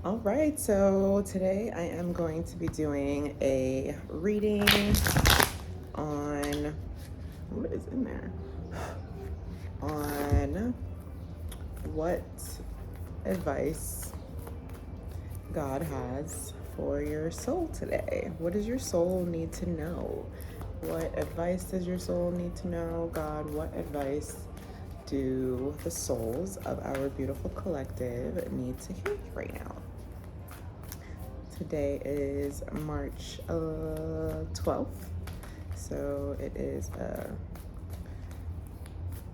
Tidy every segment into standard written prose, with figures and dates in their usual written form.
All right, so today I am going to be doing a reading on what is in there? On what advice God has for your soul today. What does your soul need to know? What advice does your soul need to know? God, what advice do the souls of our beautiful collective need to hear right now? Today is March 12th, so it is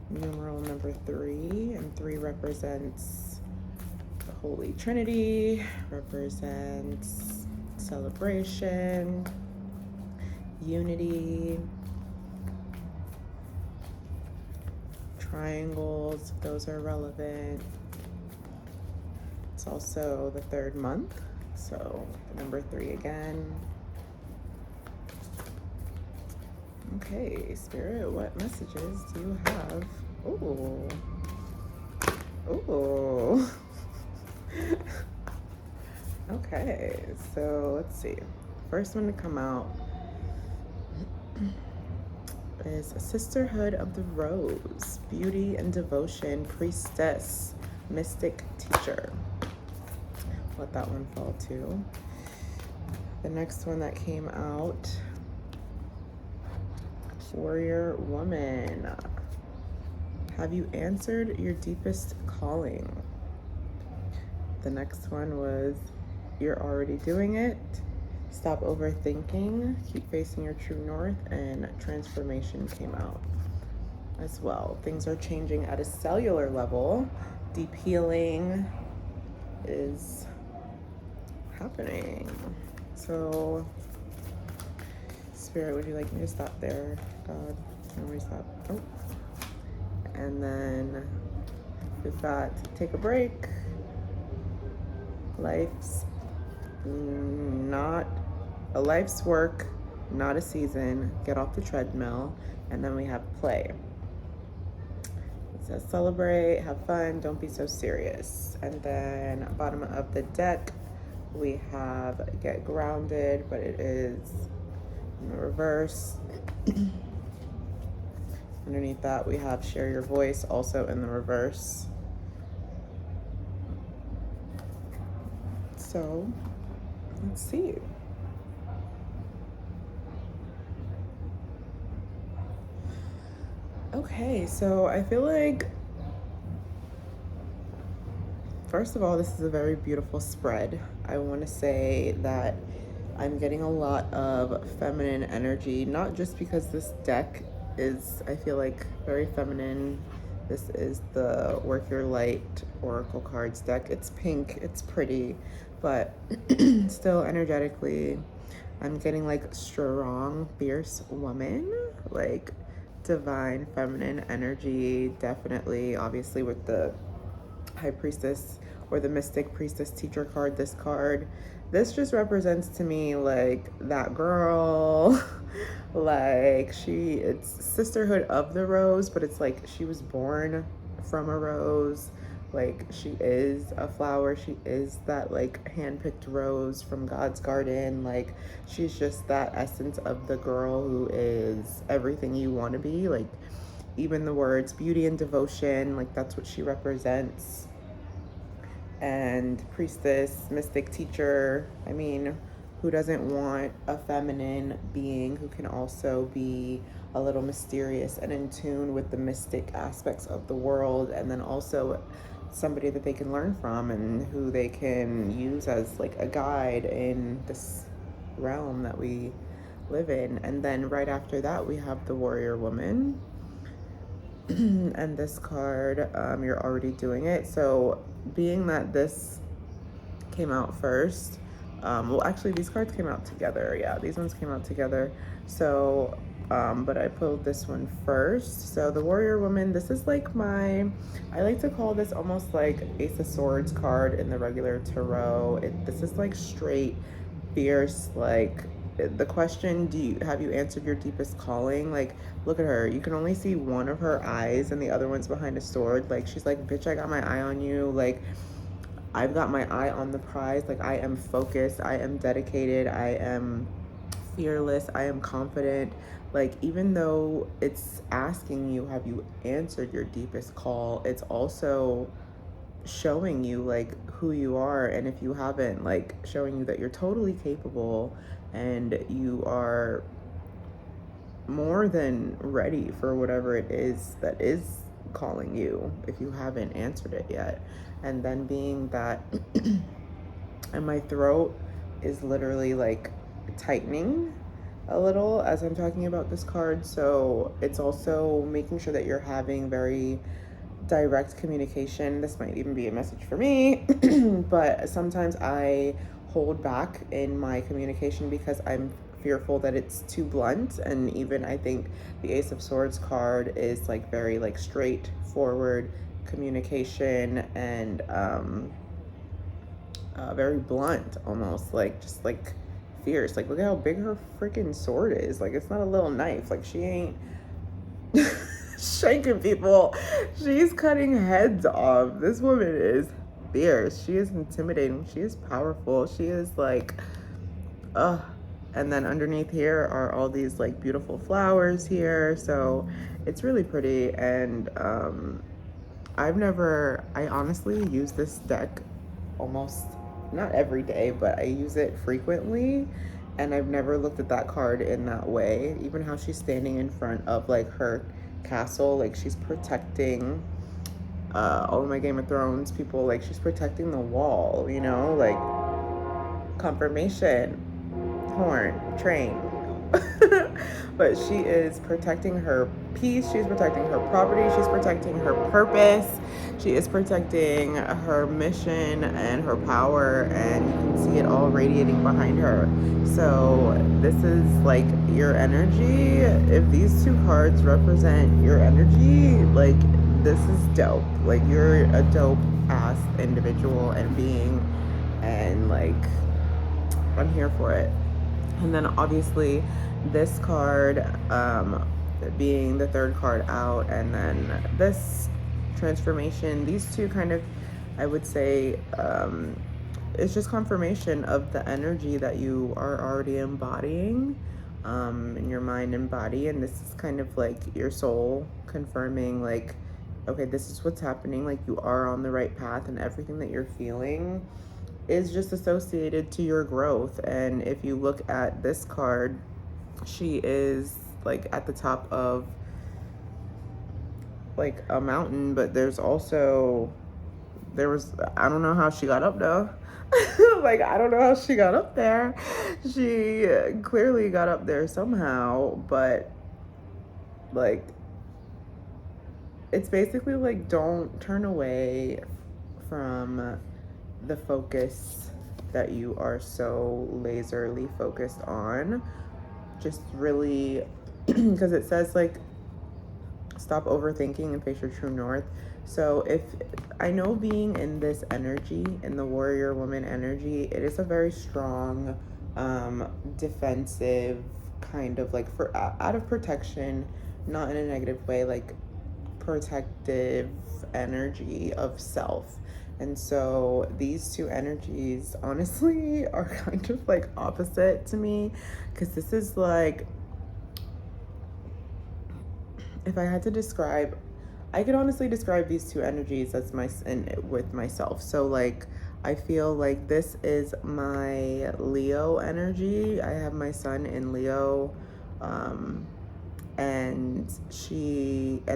numeral number 3, and 3 represents the Holy Trinity, represents celebration, unity, triangles, those are relevant. It's also the 3rd month, so number 3 again. Okay, Spirit, what messages do you have? Ooh. Ooh. Okay, so let's see. First one to come out is Sisterhood of the Rose, Beauty and Devotion, Priestess, Mystic Teacher. Let that one fall too. The next one that came out, Warrior Woman. Have you answered your deepest calling? The next one was You're Already Doing It. Stop overthinking, keep facing your true north, and transformation came out as well. Things are changing at a cellular level. Deep healing is happening. So, Spirit, would you like me to stop there? God, can we stop? Oh. And then we've got Take a Break. Life's not a life's work, not a season. Get off the treadmill. And then we have Play. It says celebrate, have fun, don't be so serious. And then bottom of the deck, we have Get Grounded, but it is in the reverse. Underneath that, we have Share Your Voice, also in the reverse. So, let's see. Okay, so I feel like, first of all, this is a very beautiful spread. I want to say that I'm getting a lot of feminine energy, not just because this deck is, I feel like, very feminine. This is the Work Your Light Oracle Cards deck. It's pink, it's pretty, but still energetically, I'm getting like strong, fierce woman, like divine feminine energy, definitely, obviously, with the High Priestess or the Mystic Priestess Teacher card, this just represents to me like that girl. Like it's Sisterhood of the Rose, but it's like she was born from a rose. Like she is a flower, she is that like hand-picked rose from God's garden. Like she's just that essence of the girl who is everything you want to be. Like even the words beauty and devotion, like that's what she represents. And priestess, mystic teacher, I mean, who doesn't want a feminine being who can also be a little mysterious and in tune with the mystic aspects of the world, and then also somebody that they can learn from and who they can use as like a guide in this realm that we live in. And then right after that, we have the Warrior Woman. And this card, You're Already Doing It. So being that this came out first, well, actually these cards came out together. Yeah, these ones came out together. So but I pulled this one first. So the Warrior Woman, this is like I like to call this almost like Ace of Swords card in the regular tarot. This is like straight fierce, like the question, have you answered your deepest calling? Like, look at her, you can only see one of her eyes and the other one's behind a sword. Like she's like, bitch, I got my eye on you. Like I've got my eye on the prize. Like, I am focused, I am dedicated, I am fearless, I am confident. Like, even though it's asking you, have you answered your deepest call, it's also showing you like who you are, and if you haven't, like showing you that you're totally capable and you are more than ready for whatever it is that is calling you if you haven't answered it yet. And then being that and my throat is literally like tightening a little as I'm talking about this card, so it's also making sure that you're having very direct communication. This might even be a message for me, but sometimes I hold back in my communication because I'm fearful that it's too blunt. And even I think the Ace of Swords card is like very like straightforward communication and very blunt, almost like just like fierce. Like, look at how big her freaking sword is. Like, it's not a little knife. Like, she ain't shaking people. She's cutting heads off. This woman is fierce. She is intimidating. She is powerful. She is like, and then underneath here are all these like beautiful flowers here. So it's really pretty. And I honestly use this deck almost not every day, but I use it frequently. And I've never looked at that card in that way. Even how she's standing in front of like her castle, like she's protecting all of my Game of Thrones people, like she's protecting the wall, you know, like confirmation, horn, train. But she is protecting her peace, she's protecting her property, she's protecting her purpose, she is protecting her mission and her power, and you can see it all radiating behind her. So this is like your energy. If these two cards represent your energy, like this is dope. Like, you're a dope ass individual and being, and like I'm here for it. And then obviously this card being the third card out, and then this transformation, these two kind of, I would say, it's just confirmation of the energy that you are already embodying in your mind and body. And this is kind of like your soul confirming like, okay, this is what's happening. Like, you are on the right path, and everything that you're feeling is just associated to your growth. And if you look at this card, she is like at the top of like a mountain, but there was, I don't know how she got up though. Like, I don't know how she got up there. She clearly got up there somehow, but like, it's basically like, don't turn away from the focus that you are so laserly focused on. Just really, because it says like, stop overthinking and face your true north. So if I know, being in this energy, in the warrior woman energy, it is a very strong defensive kind of like, for out of protection, not in a negative way, like protective energy of self. And so these two energies honestly are kind of like opposite to me, because this is like, if I had to describe, I could honestly describe these two energies as with myself. So like, I feel like this is my Leo energy. I have my sun in Leo, and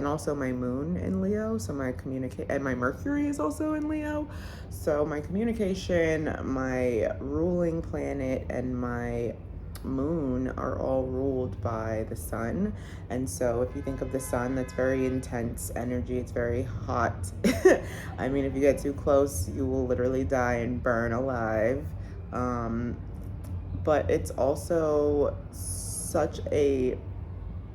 also my moon in Leo. So my and my Mercury is also in Leo. So my communication, my ruling planet, and my moon are all ruled by the sun. And so if you think of the sun, that's very intense energy. It's very hot. I mean, if you get too close, you will literally die and burn alive. But it's also such a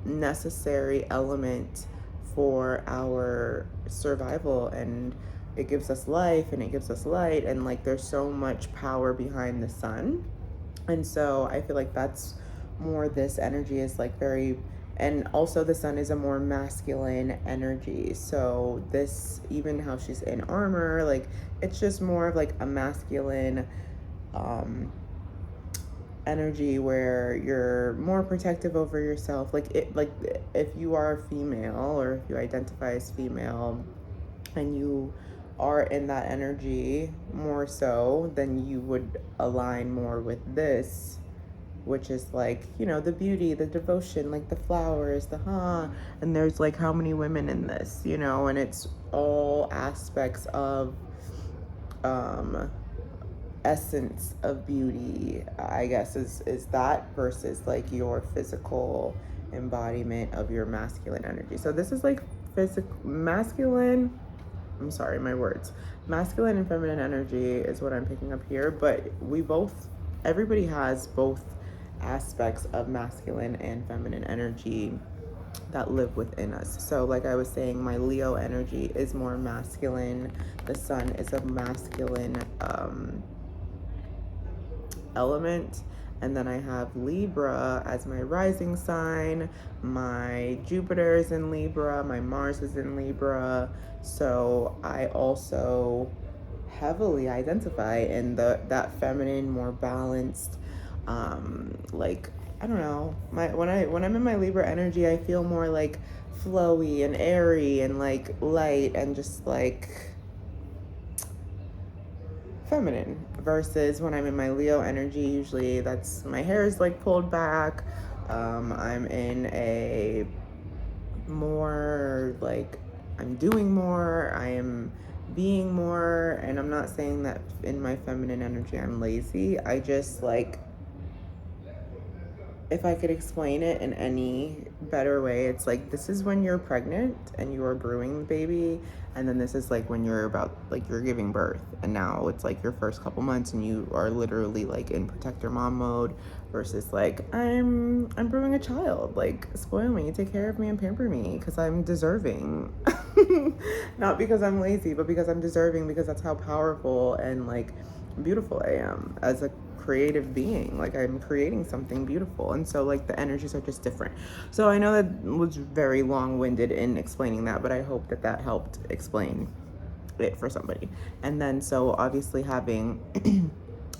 necessary element for our survival, and it gives us life and it gives us light, and like, there's so much power behind the sun. And so I feel like that's more, this energy is like very And also the sun is a more masculine energy. So this, even how she's in armor, like it's just more of like a masculine um energy where you're more protective over yourself. Like it, like if you are female or if you identify as female and you are in that energy more so, then you would align more with this, which is like, you know, the beauty, the devotion, like the flowers, and there's like how many women in this, you know, and it's all aspects of um essence of beauty, I guess, is that versus like your physical embodiment of your masculine energy. So this is like physical masculine, I'm sorry, my words. Masculine and feminine energy is what I'm picking up here, but everybody has both aspects of masculine and feminine energy that live within us. So, like I was saying, my Leo energy is more masculine. The sun is a masculine element. And then I have Libra as my rising sign. My Jupiter is in Libra. My Mars is in Libra. So I also heavily identify in that feminine, more balanced, like I don't know. When I'm in my Libra energy, I feel more like flowy and airy and like light and just like feminine, versus when I'm in my Leo energy, usually that's my hair is like pulled back. I'm in a more like I'm doing more, I am being more, and I'm not saying that in my feminine energy I'm lazy. I just like, if I could explain it in any better way, it's like this is when you're pregnant and you are brewing the baby, and then this is like when you're about like you're giving birth, and now it's like your first couple months and you are literally like in protector mom mode, versus like I'm brewing a child, like spoil me, take care of me and pamper me because I'm deserving. Not because I'm lazy, but because I'm deserving, because that's how powerful and like beautiful I am as a creative being. Like I'm creating something beautiful, and so like the energies are just different. So I know that was very long-winded in explaining that, but I hope that that helped explain it for somebody. And then so obviously having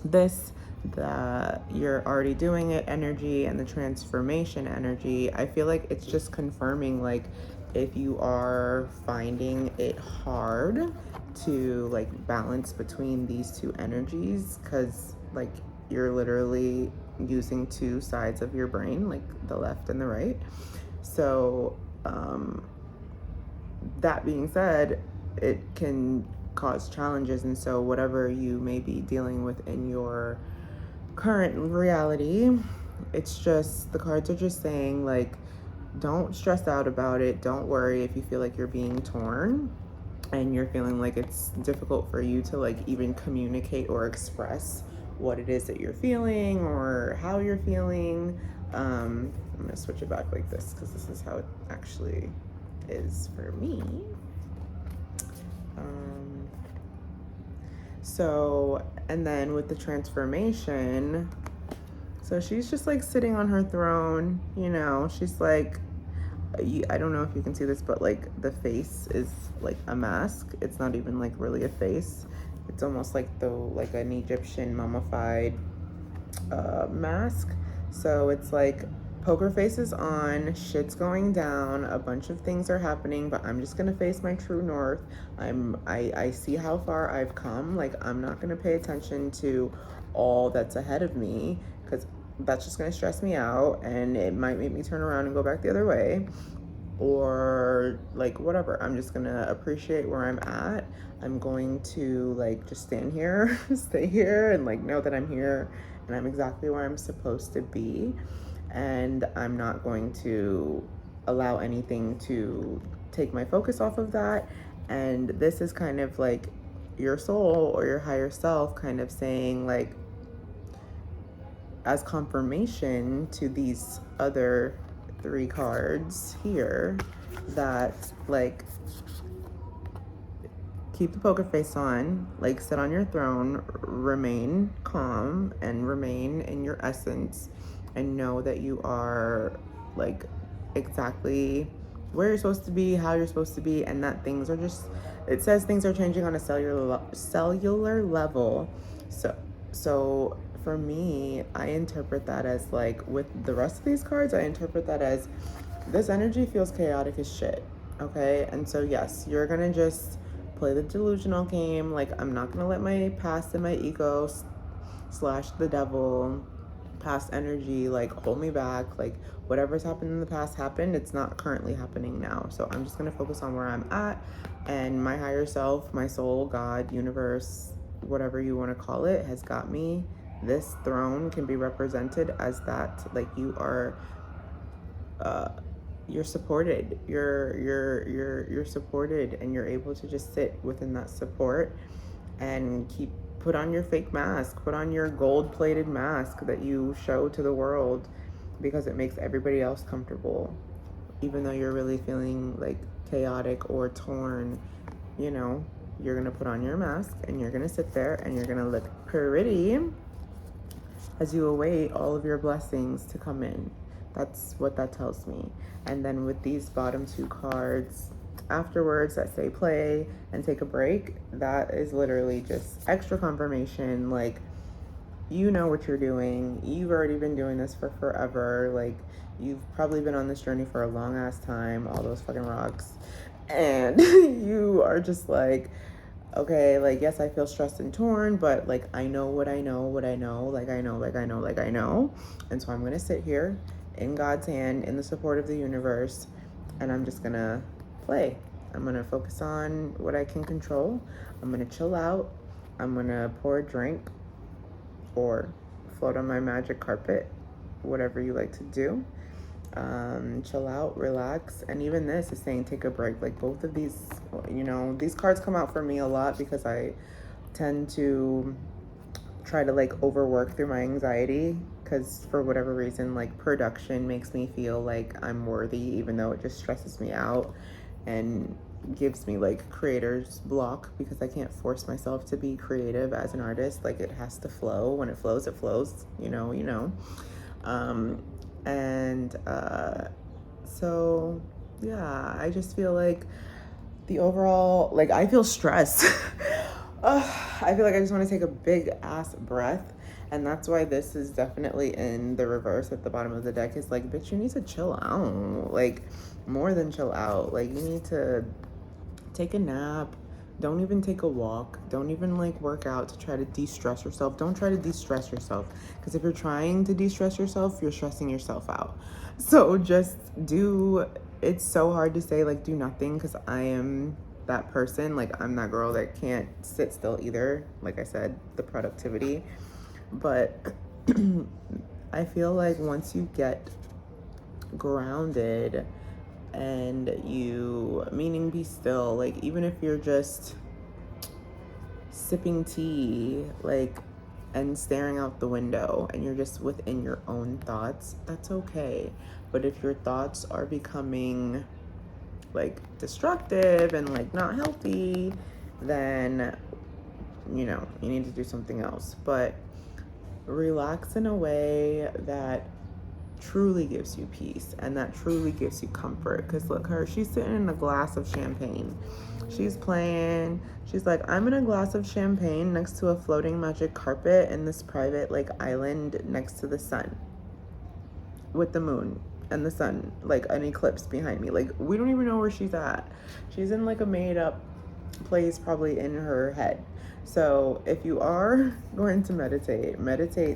this, the you're already doing it energy and the transformation energy, I feel like it's just confirming like if you are finding it hard to like balance between these two energies, because like you're literally using two sides of your brain, like the left and the right. So that being said, it can cause challenges, and so whatever you may be dealing with in your current reality, it's just the cards are just saying like don't stress out about it, don't worry if you feel like you're being torn and you're feeling like it's difficult for you to like even communicate or express what it is that you're feeling or how you're feeling. I'm gonna switch it back like this because this is how it actually is for me. So, and then with the transformation, so she's just like sitting on her throne, you know, she's like, I don't know if you can see this, but like the face is like a mask. It's not even like really a face. It's almost like like an Egyptian mummified mask. So it's like poker face is on, shit's going down, a bunch of things are happening, but I'm just gonna face my true north. I see how far I've come. Like I'm not gonna pay attention to all that's ahead of me, because that's just gonna stress me out and it might make me turn around and go back the other way, or like whatever. I'm just gonna appreciate where I'm at. I'm going to like just stand here, stay here, and like know that I'm here and I'm exactly where I'm supposed to be, and I'm not going to allow anything to take my focus off of that. And this is kind of like your soul or your higher self kind of saying like, as confirmation to these other three cards here, that like keep the poker face on, like sit on your throne, remain calm and remain in your essence, and know that you are like exactly where you're supposed to be, how you're supposed to be, and that things are just, it says things are changing on a cellular level. So for me, I interpret that as like, with the rest of these cards, I interpret that as this energy feels chaotic as shit. Okay? And so yes, you're gonna just play the delusional game. Like, I'm not gonna let my past and my ego slash the devil, past energy, like hold me back. Like, whatever's happened in the past happened, it's not currently happening now. So I'm just gonna focus on where I'm at, and my higher self, my soul, God, universe, whatever you want to call it, has got me. This throne can be represented as that. Like, you are you're supported. You're supported, and you're able to just sit within that support and put on your fake mask, put on your gold-plated mask that you show to the world, because it makes everybody else comfortable. Even though you're really feeling like chaotic or torn, you know, you're gonna put on your mask and you're gonna sit there and you're gonna look pretty as you await all of your blessings to come in. That's what that tells me. And then with these bottom two cards afterwards that say play and take a break, that is literally just extra confirmation. Like, you know what you're doing. You've already been doing this for forever. Like, you've probably been on this journey for a long ass time, all those fucking rocks. And you are just like, okay, like, yes, I feel stressed and torn, but like, I know what I know, what I know, like I know, like I know, like I know. And so I'm gonna sit here in God's hand, in the support of the universe, and I'm just gonna play. I'm gonna focus on what I can control. I'm gonna chill out. I'm gonna pour a drink or float on my magic carpet, whatever you like to do. Chill out, relax. And even this is saying take a break. Like, both of these, you know, these cards come out for me a lot because I tend to try to like overwork through my anxiety, because for whatever reason, like, production makes me feel like I'm worthy, even though it just stresses me out and gives me like creator's block, because I can't force myself to be creative as an artist. Like, it has to flow. When it flows, you know. So yeah, I just feel like the overall, like, I feel stressed. I feel like I just want to take a big ass breath. And that's why this is definitely in the reverse at the bottom of the deck. Is like, bitch, you need to chill out. Like, more than chill out. Like, you need to take a nap. Don't even take a walk. Don't even like work out to try to de-stress yourself. Don't try to de-stress yourself, because if you're trying to de-stress yourself, you're stressing yourself out. So just do. It's so hard to say like do nothing, because I am that person. Like, I'm that girl that can't sit still either. Like I said, the productivity. But I feel like once you get grounded and you, meaning be still, like, even if you're just sipping tea, like, and staring out the window, and you're just within your own thoughts, that's okay. But if your thoughts are becoming like destructive and like not healthy, then, you know, you need to do something else. But relax in a way that truly gives you peace and that truly gives you comfort. Because look, she's sitting in a glass of champagne. She's playing. She's like, I'm in a glass of champagne next to a floating magic carpet in this private like island next to the sun, with the moon and the sun, like an eclipse behind me. Like, we don't even know where she's at. She's in like a made up place, probably in her head. So if you are going to meditate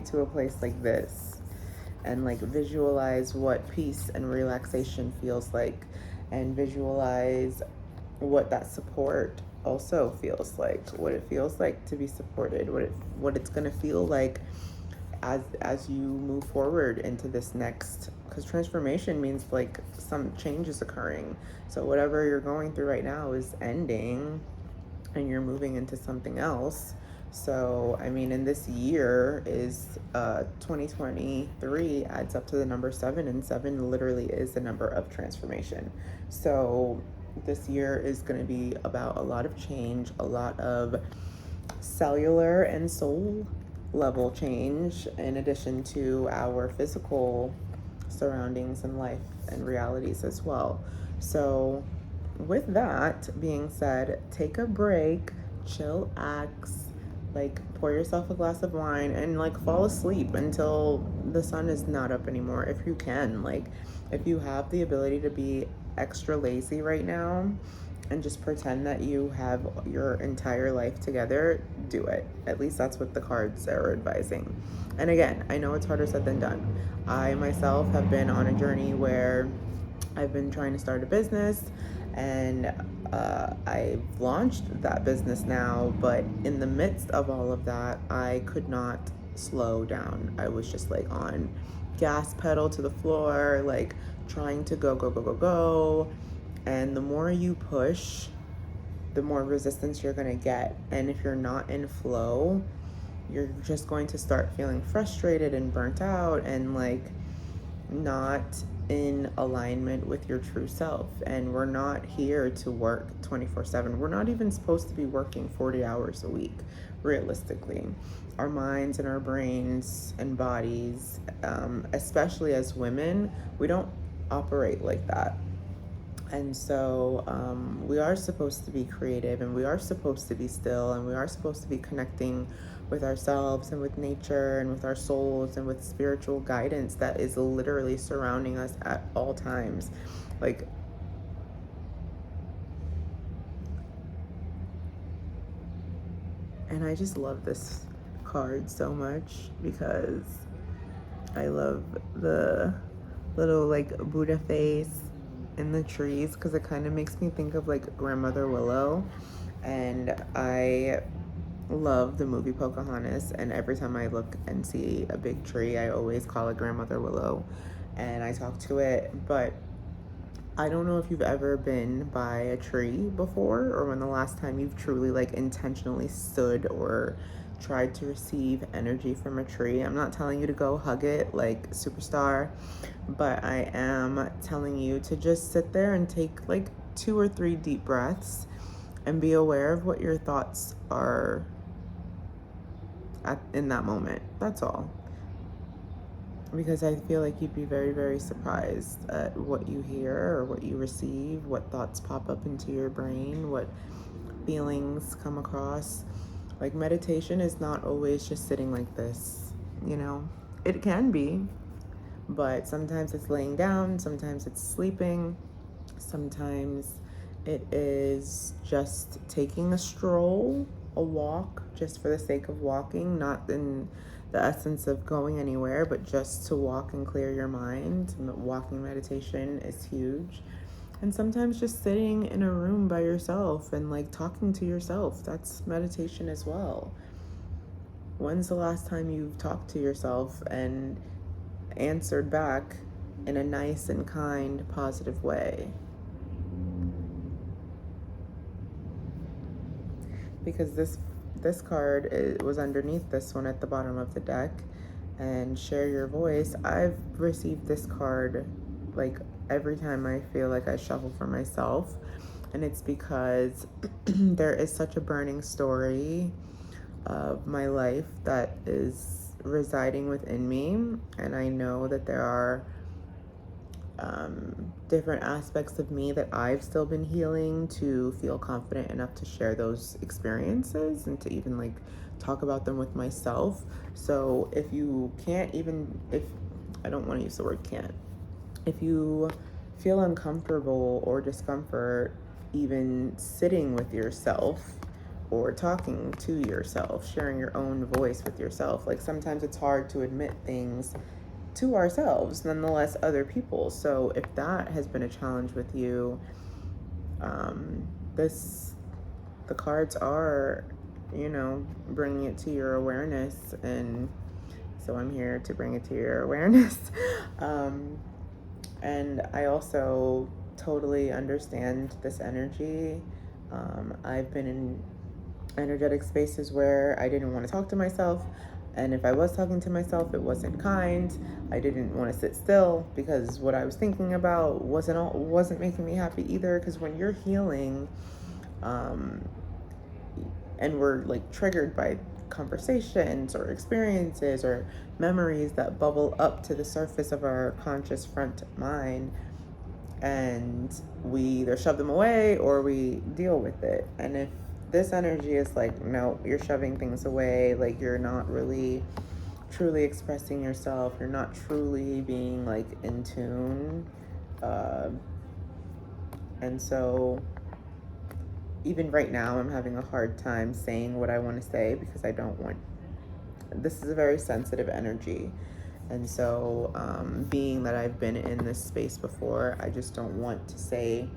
to a place like this, and like visualize what peace and relaxation feels like, and visualize what that support also feels like, what it feels like to be supported, what it's gonna feel like as you move forward into this next, because transformation means like some change is occurring. So whatever you're going through right now is ending and you're moving into something else. So, I mean, in this year is 2023 adds up to the number 7, and 7 literally is the number of transformation. So this year is going to be about a lot of change, a lot of cellular and soul level change, in addition to our physical surroundings and life and realities as well. So, with that being said, take a break, chillax, like pour yourself a glass of wine and like fall asleep until the sun is not up anymore if you can. Like, if you have the ability to be extra lazy right now and just pretend that you have your entire life together, do it. At least that's what the cards are advising. And again, I know it's harder said than done. I myself have been on a journey where I've been trying to start a business, and I've launched that business now, but in the midst of all of that, I could not slow down. I was just like on gas pedal to the floor, like trying to go, go, go, go, go. And the more you push, the more resistance you're going to get. And if you're not in flow, you're just going to start feeling frustrated and burnt out and like not in alignment with your true self. And we're not here to work 24/7. We're not even supposed to be working 40 hours a week, realistically. Our minds and our brains and bodies, especially as women, we don't operate like that. And so we are supposed to be creative, and we are supposed to be still, and we are supposed to be connecting with ourselves and with nature and with our souls and with spiritual guidance that is literally surrounding us at all times. Like, and I just love this card so much because I love the little like Buddha face in the trees, because it kind of makes me think of like Grandmother Willow. And I love the movie Pocahontas, and every time I look and see a big tree, I always call it Grandmother Willow and I talk to it. But I don't know if you've ever been by a tree before, or when the last time you've truly like intentionally stood or tried to receive energy from a tree. I'm not telling you to go hug it like superstar, but I am telling you to just sit there and take like 2 or 3 deep breaths and be aware of what your thoughts are in that moment. That's all. Because I feel like you'd be very, very surprised at what you hear or what you receive, what thoughts pop up into your brain, what feelings come across. Like, meditation is not always just sitting like this, you know? It can be, but sometimes it's laying down, sometimes it's sleeping, sometimes it is just taking a stroll, a walk, just for the sake of walking, not in the essence of going anywhere, but just to walk and clear your mind. Walking meditation is huge. And sometimes just sitting in a room by yourself and like talking to yourself, that's meditation as well. When's the last time you've talked to yourself and answered back in a nice and kind, positive way? Because this card was underneath this one at the bottom of the deck, and share your voice. I've received this card like every time I feel like I shuffle for myself, and it's because there is such a burning story of my life that is residing within me, and I know that there are different aspects of me that I've still been healing to feel confident enough to share those experiences and to even like talk about them with myself. So if you can't even, if I don't want to use the word can't, if you feel uncomfortable or discomfort even sitting with yourself or talking to yourself, sharing your own voice with yourself, like sometimes it's hard to admit things to ourselves, nonetheless other people. So if that has been a challenge with you, the cards are, bringing it to your awareness, and so I'm here to bring it to your awareness. And I also totally understand this energy. I've been in energetic spaces where I didn't want to talk to myself. And if I was talking to myself, it wasn't kind. I didn't want to sit still because what I was thinking about wasn't making me happy either. Because when you're healing, and we're like triggered by conversations or experiences or memories that bubble up to the surface of our conscious front mind, and we either shove them away or we deal with it. And if this energy is like, no, you're shoving things away, like you're not really truly expressing yourself, you're not truly being like in tune. And so even right now, I'm having a hard time saying what I want to say because I don't want, this is a very sensitive energy. And so, being that I've been in this space before, I just don't want to say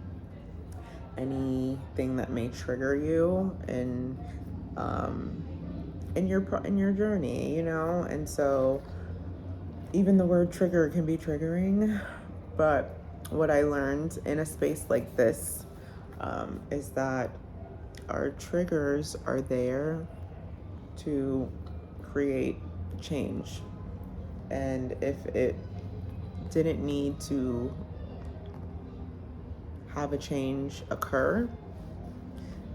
anything that may trigger you in your journey, you know. And so, even the word trigger can be triggering. But what I learned in a space like this is that our triggers are there to create change. And if it didn't need to have a change occur,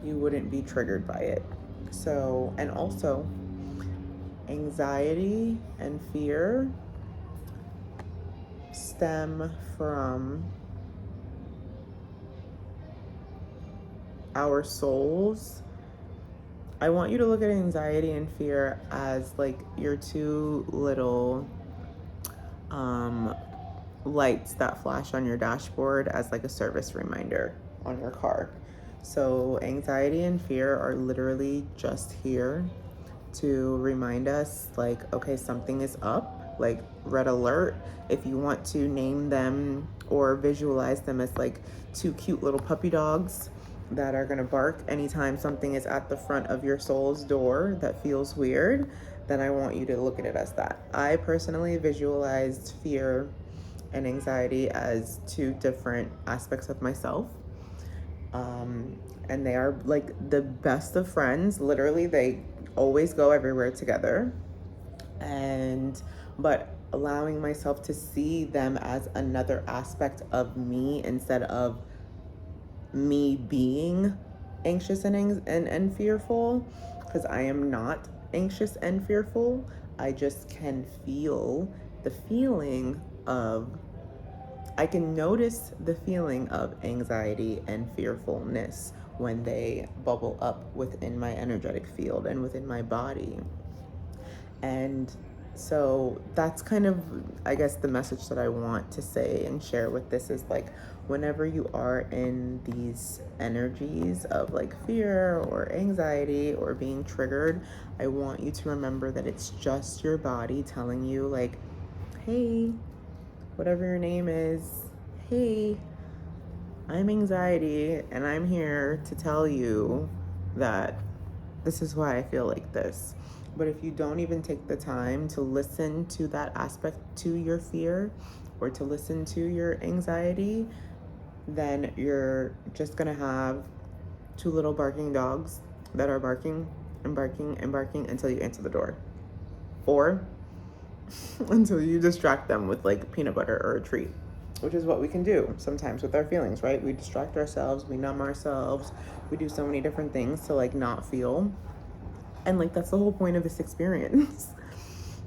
you wouldn't be triggered by it. So, and also, anxiety and fear stem from our souls. I want you to look at anxiety and fear as like your two little lights that flash on your dashboard as like a service reminder on your car. So anxiety and fear are literally just here to remind us like, okay, something is up, like red alert. If you want to name them or visualize them as like two cute little puppy dogs that are gonna bark anytime something is at the front of your soul's door that feels weird, then I want you to look at it as that. I personally visualized fear and anxiety as two different aspects of myself. And they are like the best of friends. Literally, they always go everywhere together. But allowing myself to see them as another aspect of me instead of me being anxious and fearful, because I am not anxious and fearful. I just can feel the feeling of, I can notice the feeling of anxiety and fearfulness when they bubble up within my energetic field and within my body. And so that's kind of, I guess, the message that I want to say and share with this is like, whenever you are in these energies of like fear or anxiety or being triggered, I want you to remember that it's just your body telling you like, hey, whatever your name is, hey, I'm anxiety and I'm here to tell you that this is why I feel like this. But if you don't even take the time to listen to that aspect, to your fear or to listen to your anxiety, then you're just gonna have two little barking dogs that are barking and barking and barking until you answer the door, or until you distract them with like peanut butter or a treat, which is what we can do sometimes with our feelings, right? We distract ourselves, we numb ourselves, we do so many different things to like not feel. And like that's the whole point of this experience.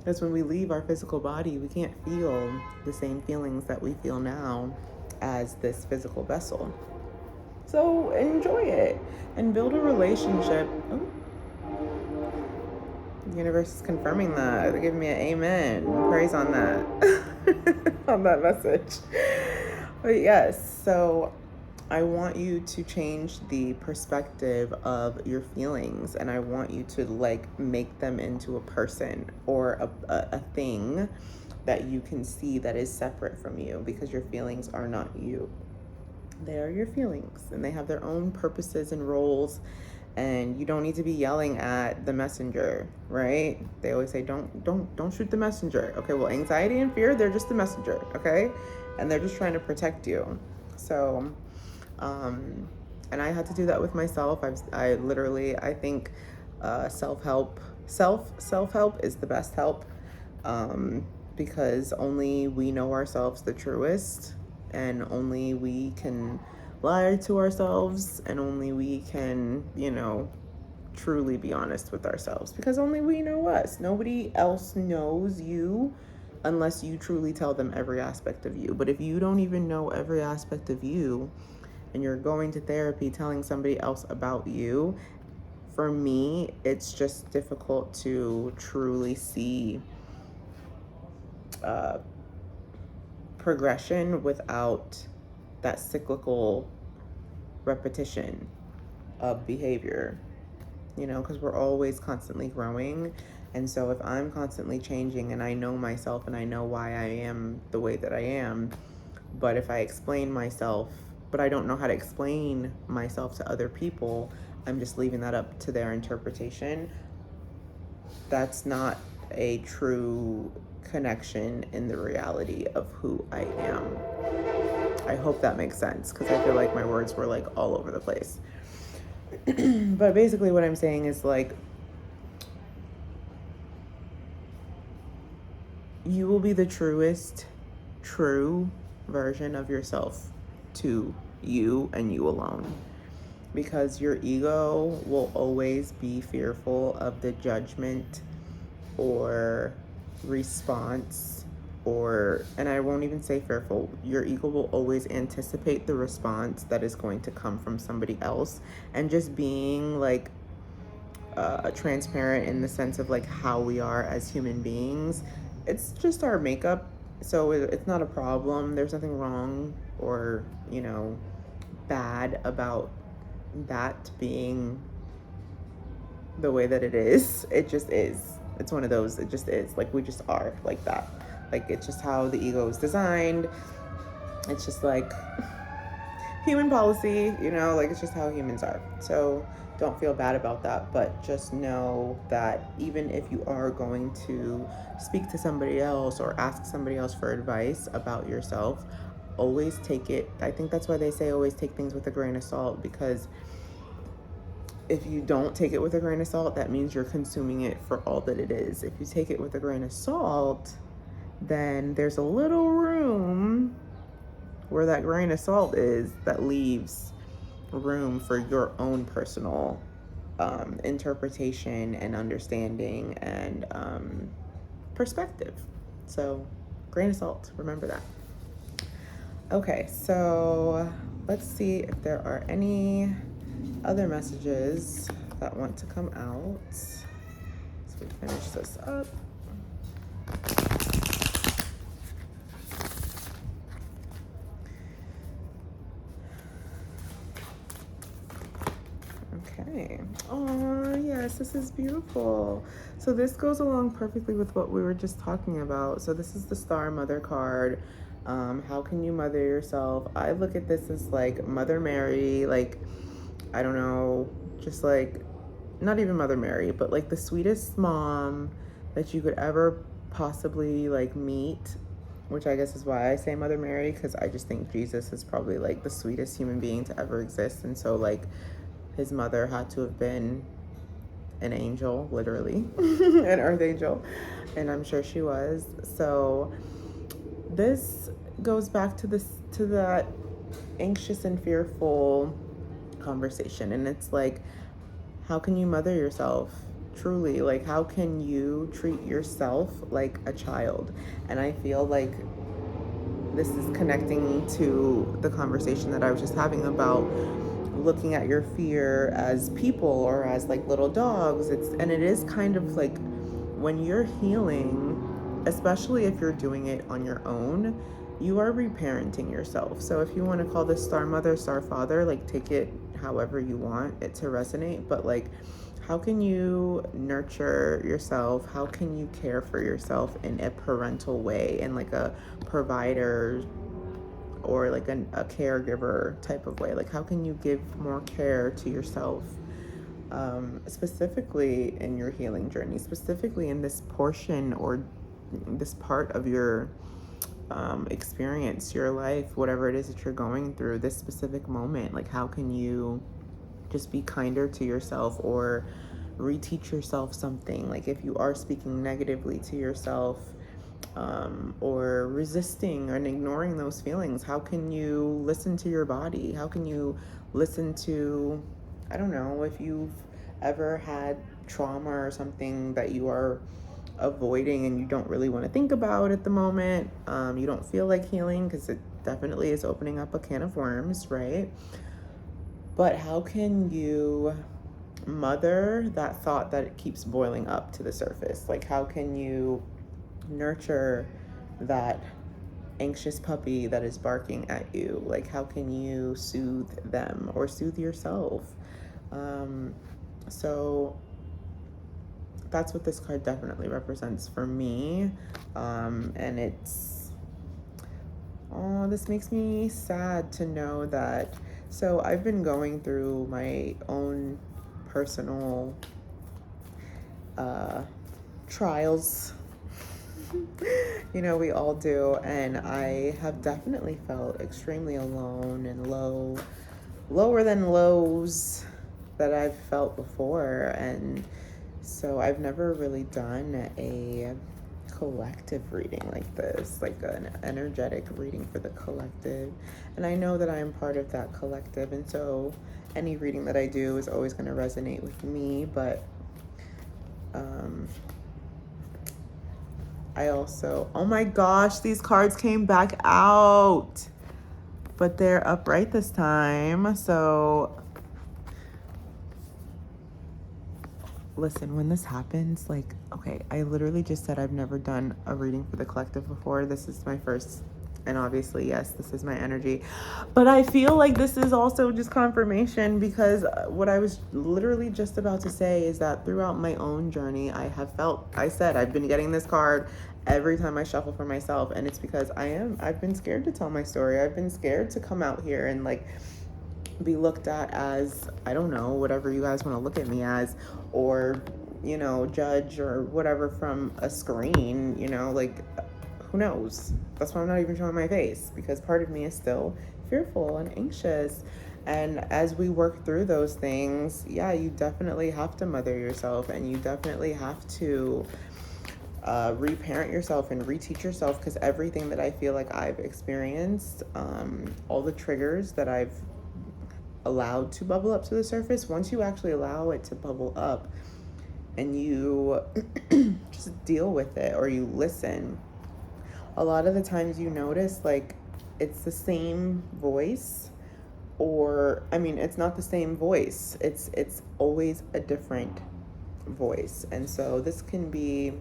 That's when we leave our physical body, we can't feel the same feelings that we feel now as this physical vessel. So enjoy it and build a relationship. Oh, the universe is confirming that. They're giving me an amen. Praise on that. On that message. But yes, so I want you to change the perspective of your feelings, and I want you to like make them into a person or a thing that you can see that is separate from you, because your feelings are not you. They are your feelings and they have their own purposes and roles, and you don't need to be yelling at the messenger, right? They always say don't shoot the messenger. Okay, well, anxiety and fear, they're just the messenger, okay? And they're just trying to protect you. So and I had to do that with myself. I think self-help is the best help, because only we know ourselves the truest, and only we can lie to ourselves, and only we can, truly be honest with ourselves, because only we know us. Nobody else knows you unless you truly tell them every aspect of you. But if you don't even know every aspect of you and you're going to therapy telling somebody else about you, for me, it's just difficult to truly see uh, progression without that cyclical repetition of behavior, because we're always constantly growing. And so if I'm constantly changing and I know myself and I know why I am the way that I am, but if I explain myself, but I don't know how to explain myself to other people, I'm just leaving that up to their interpretation. That's not a true connection in the reality of who I am. I hope that makes sense, because I feel like my words were like all over the place. But basically what I'm saying is like, you will be the true version of yourself to you and you alone. Because your ego will always be fearful of the judgment or response, and I won't even say fearful, your ego will always anticipate the response that is going to come from somebody else. And just being like transparent in the sense of like how we are as human beings, it's just our makeup. So it's not a problem. There's nothing wrong or bad about that being the way that it is. It just is. It's one of those, it just is. Like, we just are like that. Like, it's just how the ego is designed. It's just like human policy, like it's just how humans are. So don't feel bad about that, but just know that even if you are going to speak to somebody else or ask somebody else for advice about yourself, always take it. I think that's why they say always take things with a grain of salt, because if you don't take it with a grain of salt, that means you're consuming it for all that it is. If you take it with a grain of salt, then there's a little room where that grain of salt is that leaves room for your own personal interpretation and understanding and perspective. So, grain of salt, remember that. Okay, so let's see if there are any other messages that want to come out. So we finish this up. Okay. Oh, yes, this is beautiful. So this goes along perfectly with what we were just talking about. So this is the Star Mother card. How can you mother yourself? I look at this as like Mother Mary, like, I don't know, just like, not even Mother Mary, but like the sweetest mom that you could ever possibly like meet, which I guess is why I say Mother Mary, because I just think Jesus is probably like the sweetest human being to ever exist. And so like his mother had to have been an angel, literally, an earth angel, and I'm sure she was. So this goes back to that anxious and fearful conversation, and it's like, how can you mother yourself truly? Like, how can you treat yourself like a child? And I feel like this is connecting to the conversation that I was just having about looking at your fear as people or as like little dogs. And it is kind of like, when you're healing, especially if you're doing it on your own, you are reparenting yourself. So if you want to call this Star Mother, Star Father, like, take it however you want it to resonate. But like, how can you nurture yourself? How can you care for yourself in a parental way, in like a provider or like a caregiver type of way? Like, how can you give more care to yourself, specifically in your healing journey, specifically in this portion or this part of your experience, your life, whatever it is that you're going through, this specific moment? Like, how can you just be kinder to yourself or reteach yourself something? Like, if you are speaking negatively to yourself, or resisting and ignoring those feelings, how can you listen to your body? How can you listen to, I don't know, if you've ever had trauma or something that you are avoiding and you don't really want to think about at the moment, you don't feel like healing, because it definitely is opening up a can of worms, right? But how can you mother that thought that it keeps boiling up to the surface? Like, how can you nurture that anxious puppy that is barking at you? Like, how can you soothe them or soothe yourself? So that's what this card definitely represents for me. And this makes me sad to know that. So I've been going through my own personal trials. You know, we all do. And I have definitely felt extremely alone and lower than lows that I've felt before. And so I've never really done a collective reading like this, like an energetic reading for the collective. And I know that I am part of that collective, and so any reading that I do is always going to resonate with me. But I also, oh my gosh, these cards came back out, but they're upright this time. So listen, when this happens, like, okay, I literally just said I've never done a reading for the collective before. This is my first, and obviously, yes, this is my energy. But I feel like this is also just confirmation, because what I was literally just about to say is that throughout my own journey, I said I've been getting this card every time I shuffle for myself, and it's because I've been scared to tell my story. I've been scared to come out here and like be looked at as, I don't know, whatever you guys want to look at me as, or, you know, judge or whatever from a screen, you know, like, who knows? That's why I'm not even showing my face, because part of me is still fearful and anxious. And as we work through those things, yeah, you definitely have to mother yourself, and you definitely have to reparent yourself and reteach yourself, because everything that I feel like I've experienced, all the triggers that I've allowed to bubble up to the surface, once you actually allow it to bubble up and you just deal with it, or you listen, a lot of the times you notice like it's the same voice, or I mean, it's not the same voice, it's always a different voice. And so this can be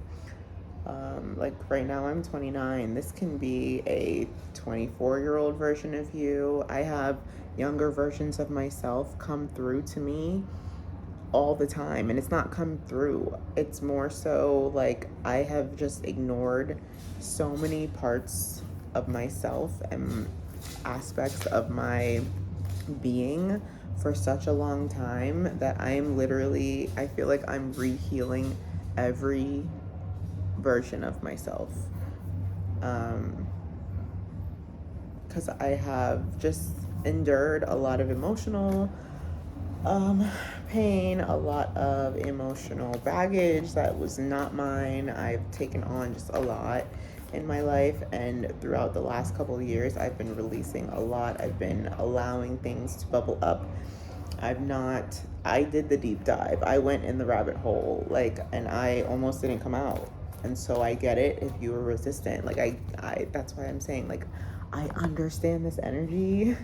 like right now I'm 29. This can be a 24-year-old version of you. I have younger versions of myself come through to me all the time, and it's not come through. It's more so like I have just ignored so many parts of myself and aspects of my being for such a long time that I feel like I'm re-healing every version of myself, because I have just endured a lot of emotional pain, a lot of emotional baggage that was not mine. I've taken on just a lot in my life, and throughout the last couple of years I've been releasing a lot. I've been allowing things to bubble up. I did the deep dive. I went in the rabbit hole, like, and I almost didn't come out. And so I get it if you were resistant. Like I that's why I'm saying, like, I understand this energy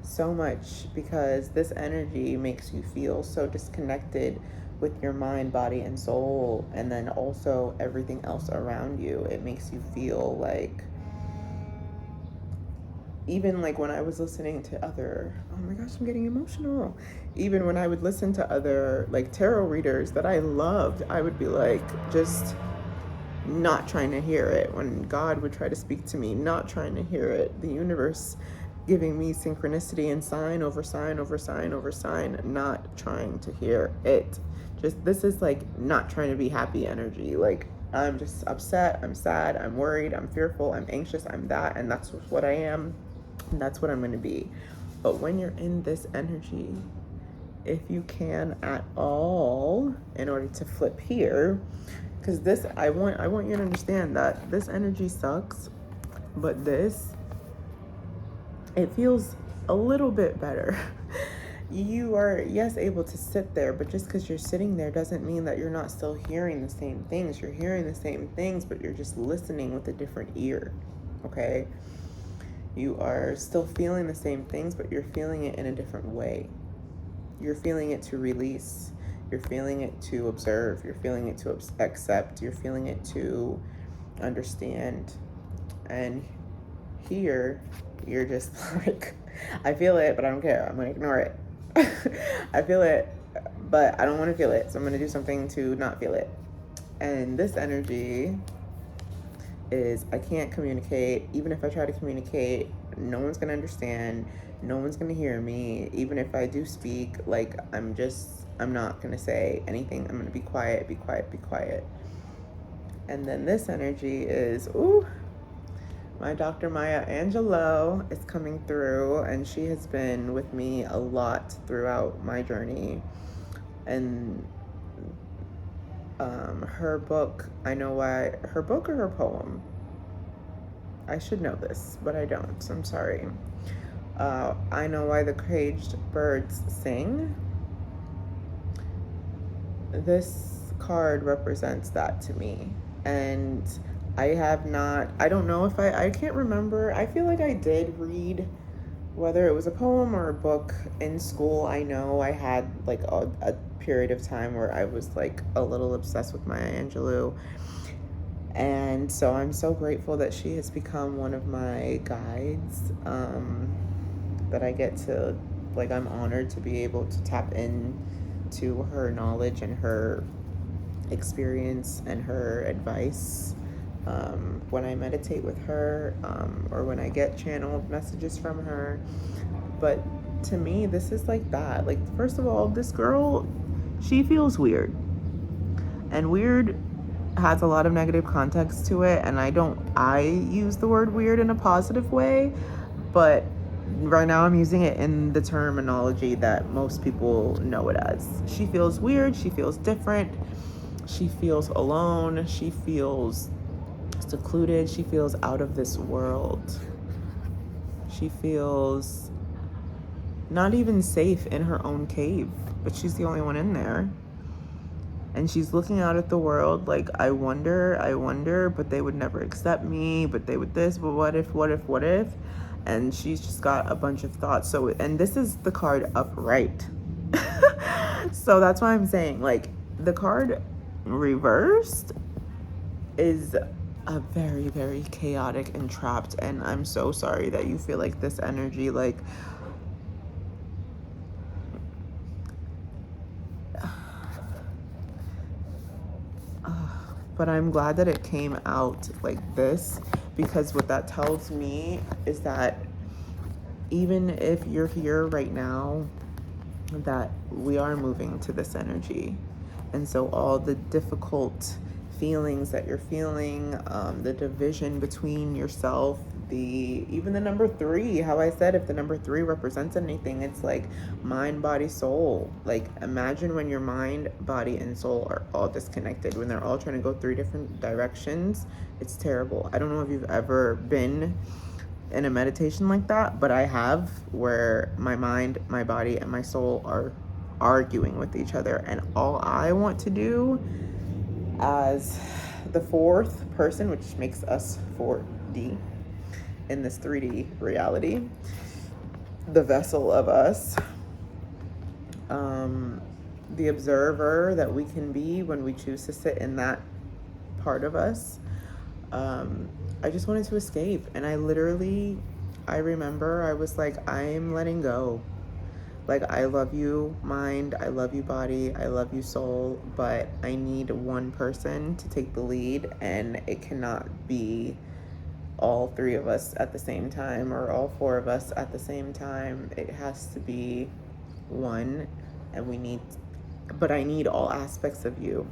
so much, because this energy makes you feel so disconnected with your mind, body, and soul, and then also everything else around you. It makes you feel like, even like when I was listening to oh my gosh, I'm getting emotional. Even when I would listen to other like tarot readers that I loved, I would be like, just not trying to hear it. When God would try to speak to me, not trying to hear it. The universe giving me synchronicity and sign over sign over sign over sign, not trying to hear it. Just, this is like not trying to be happy energy. Like, I'm just upset, I'm sad, I'm worried, I'm fearful, I'm anxious, I'm that, and that's what I am, and that's what I'm going to be. But when you're in this energy, if you can at all, in order to flip here, because this, I want you to understand that this energy sucks, but this, it feels a little bit better. You are, yes, able to sit there, but just because you're sitting there doesn't mean that you're not still hearing the same things. You're hearing the same things, but you're just listening with a different ear, okay? You are still feeling the same things, but you're feeling it in a different way. You're feeling it to release. You're feeling it to observe. You're feeling it to accept. You're feeling it to understand. And here, you're just like, I feel it, but I don't care. I'm going to ignore it. I feel it, but I don't want to feel it. So I'm going to do something to not feel it. And this energy is, I can't communicate. Even if I try to communicate, no one's going to understand. No one's going to hear me. Even if I do speak, like, I'm not going to say anything. I'm going to be quiet, be quiet, be quiet. And then this energy is, ooh, my Dr. Maya Angelou is coming through, and she has been with me a lot throughout my journey. And her book, I know why, her book or her poem? I should know this, but I don't, so I'm sorry. I Know Why the Caged Birds Sing. This card represents that to me. And I don't know if I can't remember. I feel like I did read, whether it was a poem or a book in school. I know I had like a period of time where I was like a little obsessed with Maya Angelou. And so I'm so grateful that she has become one of my guides, that I get to, like, I'm honored to be able to tap in to her knowledge and her experience and her advice. When I meditate with her, or when I get channeled messages from her. But to me, this is like that. Like, first of all, this girl, she feels weird. And weird has a lot of negative context to it. And I use the word weird in a positive way. But right now I'm using it in the terminology that most people know it as. She feels weird. She feels different. She feels alone. She feels secluded. She feels out of this world. She feels not even safe in her own cave, but she's the only one in there. And she's looking out at the world like, I wonder, but they would never accept me, but they would this, but what if? And she's just got a bunch of thoughts. So, and this is the card upright. So that's why I'm saying, like, the card reversed is a very, very chaotic and trapped. And I'm so sorry that you feel like this energy, like, but I'm glad that it came out like this, because what that tells me is that even if you're here right now, that we are moving to this energy. And so all the difficult feelings that you're feeling, the division between yourself, even the number 3, how I said, if the number 3 represents anything, it's like mind, body, soul. Like, imagine when your mind, body, and soul are all disconnected, when they're all trying to go 3 different directions. It's terrible. I don't know if you've ever been in a meditation like that, but I have, where my mind, my body, and my soul are arguing with each other. And all I want to do as the 4th person, which makes us 4D in this 3D reality, the vessel of us, the observer that we can be when we choose to sit in that part of us. I just wanted to escape. And I remember I was like, I'm letting go. Like, I love you, mind, I love you, body, I love you, soul, but I need one person to take the lead, and it cannot be all 3 of us at the same time, or all 4 of us at the same time. It has to be one, and but I need all aspects of you.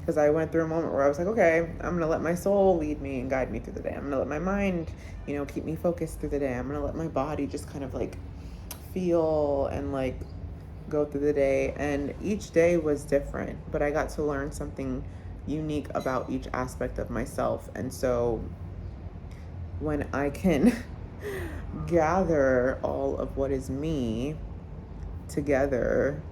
Because I went through a moment where I was like, okay, I'm going to let my soul lead me and guide me through the day. I'm going to let my mind, keep me focused through the day. I'm going to let my body just kind of like feel and like go through the day. And each day was different, but I got to learn something unique about each aspect of myself. And so when I can gather all of what is me together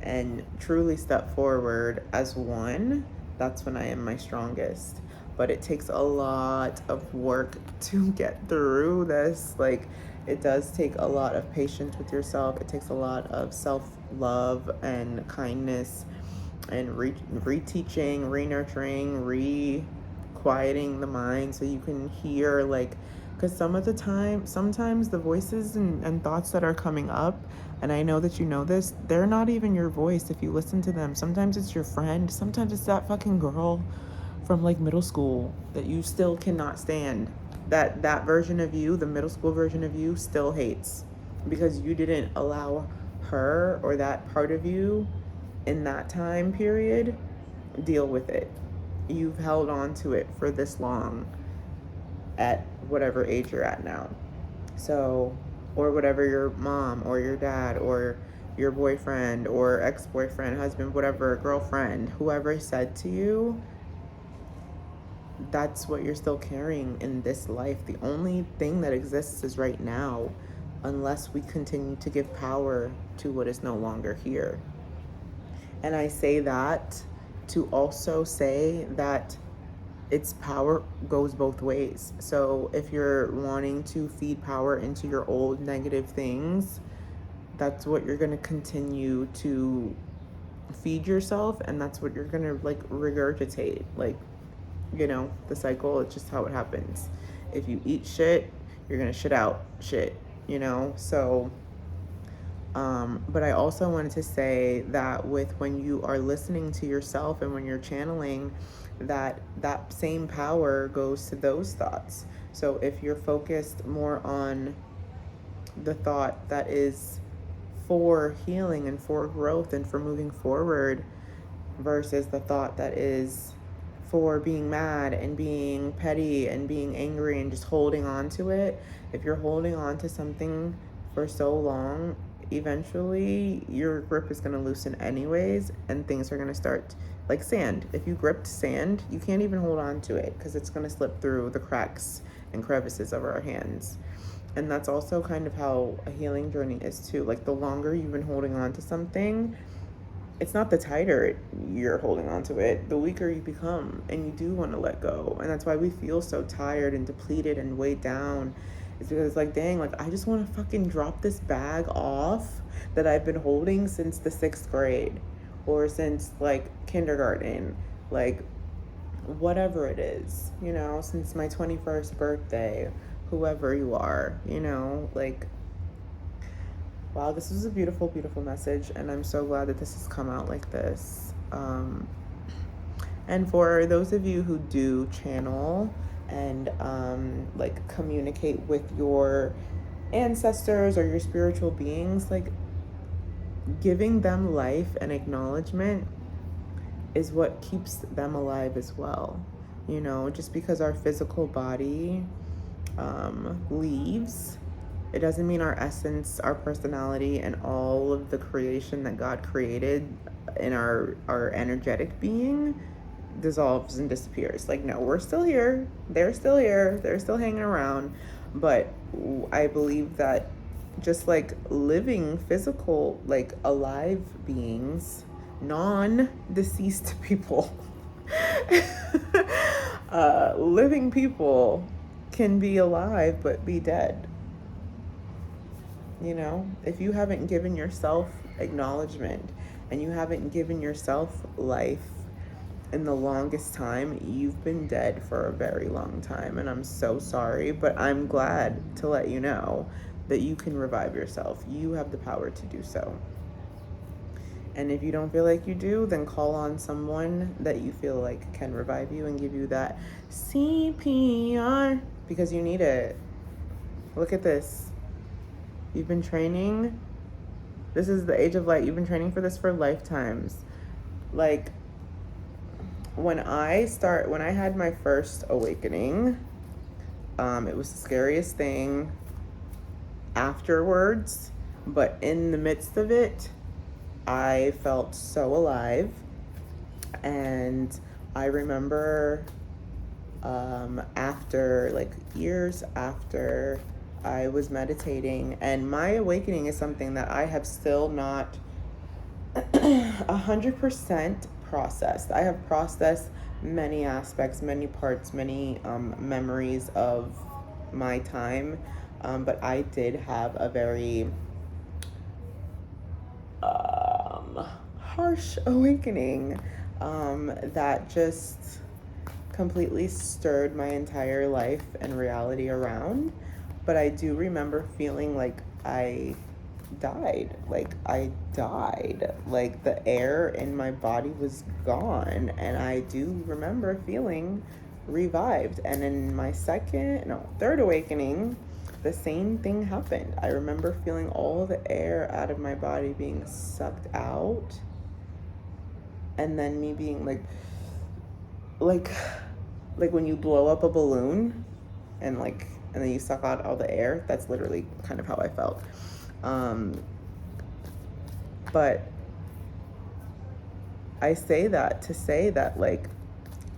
and truly step forward as one, that's when I am my strongest. But it takes a lot of work to get through this. Like, it does take a lot of patience with yourself. It takes a lot of self-love and kindness and reteaching, re-nurturing, re-quieting the mind so you can hear, like, because sometimes the voices and thoughts that are coming up, and I know that you know this, they're not even your voice if you listen to them. Sometimes it's your friend, sometimes it's that fucking girl from like middle school that you still cannot stand. That version of you, the middle school version of you, still hates because you didn't allow her or that part of you in that time period deal with it. You've held on to it for this long at whatever age you're at now. So, or whatever your mom or your dad or your boyfriend or ex-boyfriend, husband, whatever, girlfriend, whoever said to you, that's what you're still carrying in this life. The only thing that exists is right now, unless we continue to give power to what is no longer here. And I say that to also say that its power goes both ways. So if you're wanting to feed power into your old negative things, that's what you're going to continue to feed yourself, and that's what you're going to like regurgitate. Like, you know, the cycle, it's just how it happens. If you eat shit, you're going to shit out shit, you know? So but I also wanted to say that with when you are listening to yourself and when you're channeling, that same power goes to those thoughts. So if you're focused more on the thought that is for healing and for growth and for moving forward versus the thought that is for being mad and being petty and being angry and just holding on to it, if you're holding on to something for so long, eventually your grip is going to loosen anyways, and things are going to start like sand. If you gripped sand, you can't even hold on to it because it's going to slip through the cracks and crevices of our hands. And that's also kind of how a healing journey is too. Like, the longer you've been holding on to something, it's not the tighter you're holding on to it, the weaker you become, and you do want to let go. And that's why we feel so tired and depleted and weighed down. It's because it's like, dang, like, I just want to fucking drop this bag off that I've been holding since the 6th grade or since like kindergarten, like whatever it is, you know, since my 21st birthday, whoever you are, you know, like, wow, this was a beautiful, beautiful message, and I'm so glad that this has come out like this. And for those of you who do channel and like communicate with your ancestors or your spiritual beings, like, giving them life and acknowledgement is what keeps them alive as well. You know, just because our physical body leaves, it doesn't mean our essence, our personality, and all of the creation that God created in our energetic being dissolves and disappears. Like, no, we're still here. They're still here. They're still hanging around. But I believe that just like living physical, like alive beings, non-deceased people, living people can be alive but be dead. You know, if you haven't given yourself acknowledgement and you haven't given yourself life in the longest time, you've been dead for a very long time. And I'm so sorry, but I'm glad to let you know that you can revive yourself. You have the power to do so. And if you don't feel like you do, then call on someone that you feel like can revive you and give you that CPR, because you need it. Look at this. You've been training. This is the age of light. You've been training for this for lifetimes. Like, when I had my first awakening, it was the scariest thing afterwards, but in the midst of it, I felt so alive. And I remember after, like, years after I was meditating, and my awakening is something that I have still not 100% processed. I have processed many aspects, many parts, many memories of my time, but I did have a very harsh awakening that just completely stirred my entire life and reality around. But I do remember feeling like I died. Like the air in my body was gone. And I do remember feeling revived. And in my third awakening, the same thing happened. I remember feeling all the air out of my body being sucked out. And then me being like when you blow up a balloon and then you suck out all the air. That's literally kind of how I felt. But I say that to say that, like,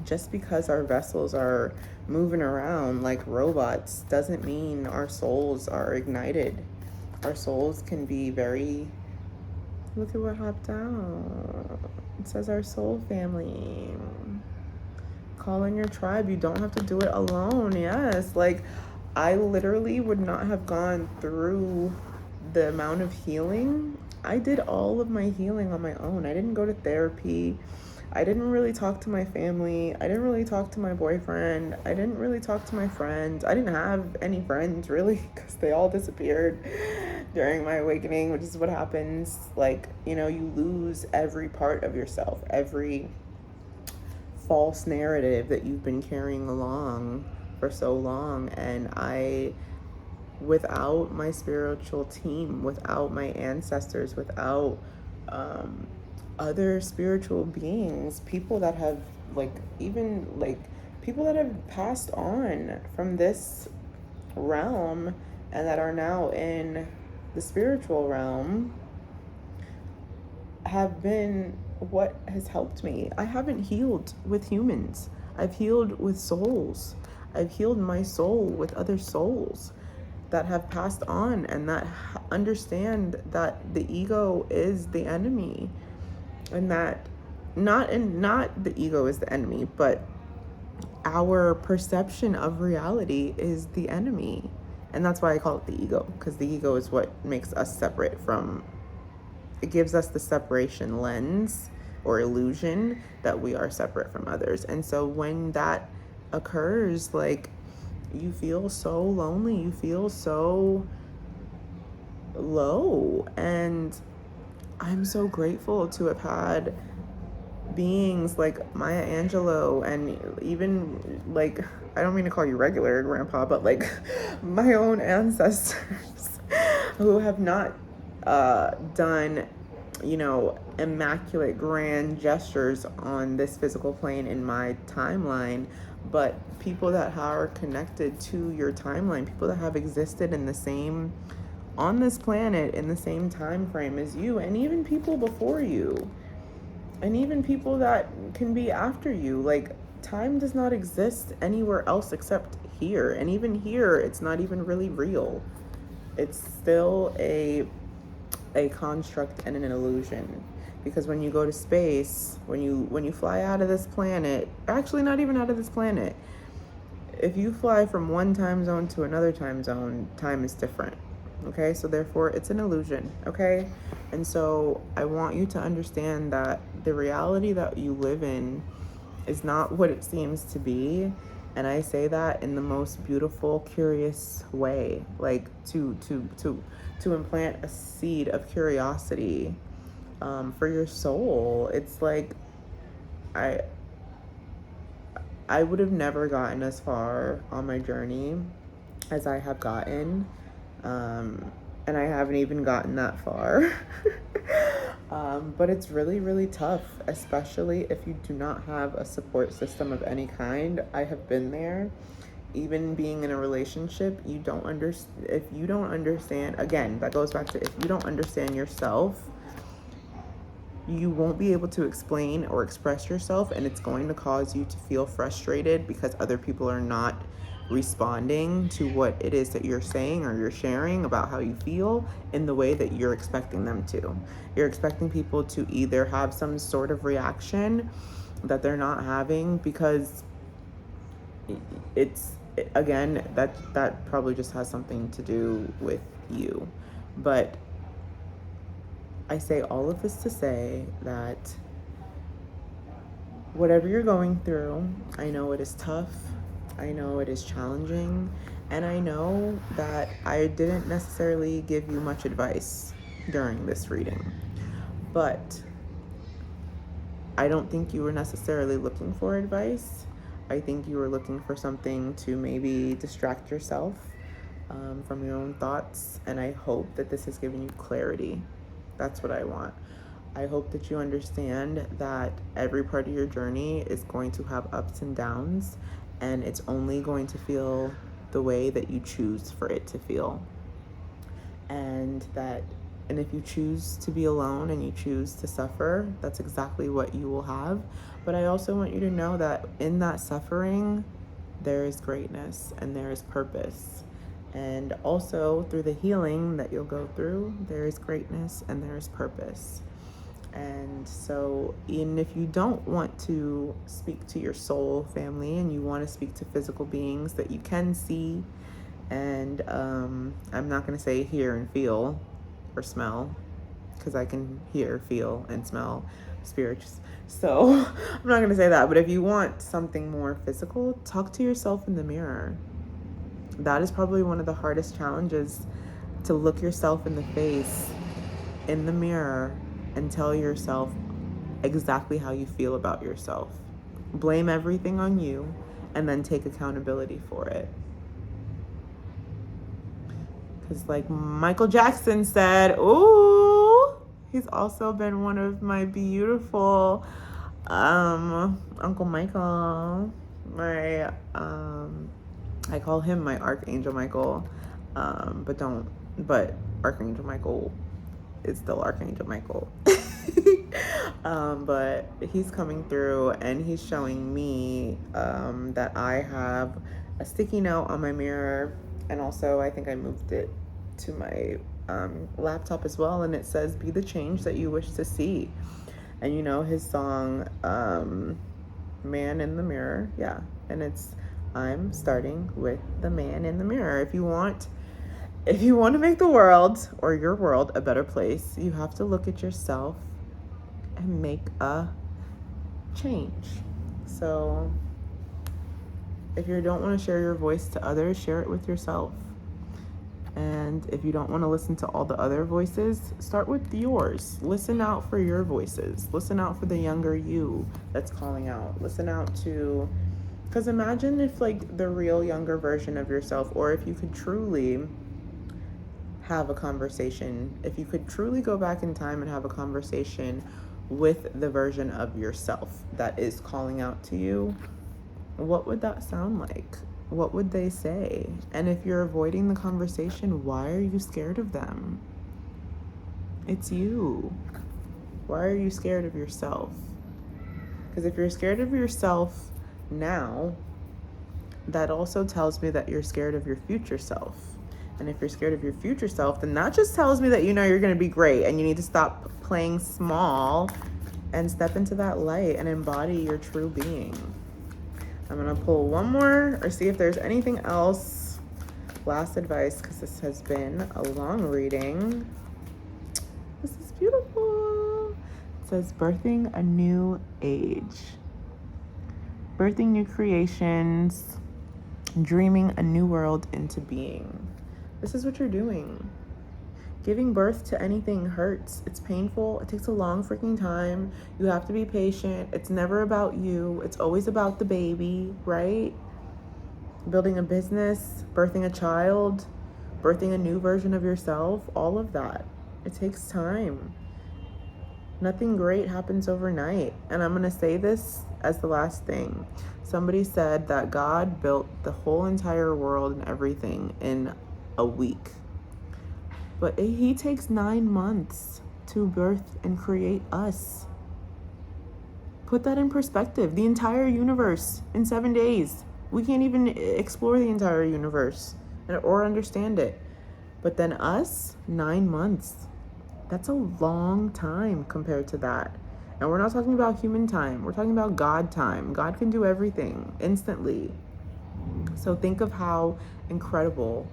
just because our vessels are moving around like robots doesn't mean our souls are ignited. Our souls can be very... Look at what hopped out. It says our soul family. Call in your tribe. You don't have to do it alone. Yes. Like, I literally would not have gone through the amount of healing. I did all of my healing on my own. I didn't go to therapy. I didn't really talk to my family. I didn't really talk to my boyfriend. I didn't really talk to my friends. I didn't have any friends, really, because they all disappeared during my awakening, which is what happens. Like, you lose every part of yourself, every false narrative that you've been carrying along for so long. And without my spiritual team, without my ancestors, without other spiritual beings, people that have people that have passed on from this realm and that are now in the spiritual realm, have been what has helped me. I haven't healed with humans. I've healed with souls. I've healed my soul with other souls that have passed on and that understand that the ego is the enemy, and that not the ego is the enemy, but our perception of reality is the enemy. And that's why I call it the ego, because the ego is what makes us separate from... It gives us the separation lens or illusion that we are separate from others. And so when that occurs, like, you feel so lonely, you feel so low. And I'm so grateful to have had beings like Maya Angelou, and even, like, I don't mean to call you regular grandpa, but like my own ancestors who have not done, immaculate grand gestures on this physical plane in my timeline, but people that are connected to your timeline, people that have existed on this planet in the same time frame as you, and even people before you, and even people that can be after you. Like, time does not exist anywhere else except here, and even here, it's not even really real. It's still a construct and an illusion, because when you go to space, when you fly out of this planet, actually not even out of this planet, if you fly from one time zone to another time zone, time is different. Okay, so therefore it's an illusion. Okay, and so I want you to understand that the reality that you live in is not what it seems to be. And I say that in the most beautiful, curious way, like to implant a seed of curiosity for your soul. It's like I would have never gotten as far on my journey as I have gotten, and I haven't even gotten that far. But it's really, really tough, especially if you do not have a support system of any kind. I have been there. Even being in a relationship, if you don't understand, again, that goes back to, if you don't understand yourself, you won't be able to explain or express yourself, and it's going to cause you to feel frustrated because other people are not responding to what it is that you're saying or you're sharing about how you feel in the way that you're expecting them to. You're expecting people to either have some sort of reaction that they're not having because it's, again, that probably just has something to do with you. But I say all of this to say that whatever you're going through, I know it is tough, I know it is challenging, and I know that I didn't necessarily give you much advice during this reading, but I don't think you were necessarily looking for advice. I think you were looking for something to maybe distract yourself from your own thoughts, and I hope that this has given you clarity. That's what I want. I hope that you understand that every part of your journey is going to have ups and downs, and it's only going to feel the way that you choose for it to feel. And if you choose to be alone and you choose to suffer, that's exactly what you will have. But I also want you to know that in that suffering, there is greatness and there is purpose. And also through the healing that you'll go through, there is greatness and there is purpose. And so, even if you don't want to speak to your soul family and you want to speak to physical beings that you can see, and I'm not going to say hear and feel or smell, because I can hear, feel, and smell spirits. So I'm not going to say that. But if you want something more physical, talk to yourself in the mirror. That is probably one of the hardest challenges, to look yourself in the face in the mirror and tell yourself exactly how you feel about yourself. Blame everything on you and then take accountability for it. Because like Michael Jackson said, ooh, he's also been one of my beautiful Uncle Michael. I call him my Archangel Michael, but Archangel Michael is still Archangel Michael. But he's coming through and he's showing me that I have a sticky note on my mirror, and also I think I moved it to my laptop as well, and it says, "Be the change that you wish to see." And you know his song, Man in the Mirror, yeah, and it's, I'm starting with the man in the mirror. If you want to make the world or your world a better place, you have to look at yourself and make a change. So if you don't want to share your voice to others, share it with yourself. And if you don't want to listen to all the other voices, start with yours. Listen out for your voices. Listen out for the younger you that's calling out. Listen out to, because imagine if like the real younger version of yourself, or if you could truly have a conversation, if you could truly go back in time and have a conversation with the version of yourself that is calling out to you, what would that sound like? What would they say? And if you're avoiding the conversation, why are you scared of them? It's you. Why are you scared of yourself? Because if you're scared of yourself now, that also tells me that you're scared of your future self. And if you're scared of your future self, then that just tells me that you know you're going to be great and you need to stop playing small and step into that light and embody your true being. I'm going to pull one more or see if there's anything else. Last advice, because this has been a long reading. This is beautiful. It says, birthing a new age. Birthing new creations. Dreaming a new world into being. This is what you're doing. Giving birth to anything hurts. It's painful. It takes a long freaking time. You have to be patient. It's never about you. It's always about the baby, right? Building a business, birthing a child, birthing a new version of yourself, all of that. It takes time. Nothing great happens overnight. And I'm going to say this as the last thing. Somebody said that God built the whole entire world and everything in a week. But he takes 9 months to birth and create us. Put that in perspective. The entire universe in 7 days. We can't even explore the entire universe or understand it. But then us, 9 months. That's a long time compared to that. And we're not talking about human time. We're talking about God time. God can do everything instantly. So think of how incredible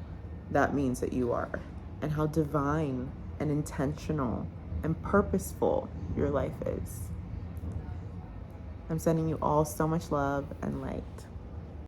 that means that you are, and how divine and intentional and purposeful your life is. I'm sending you all so much love and light.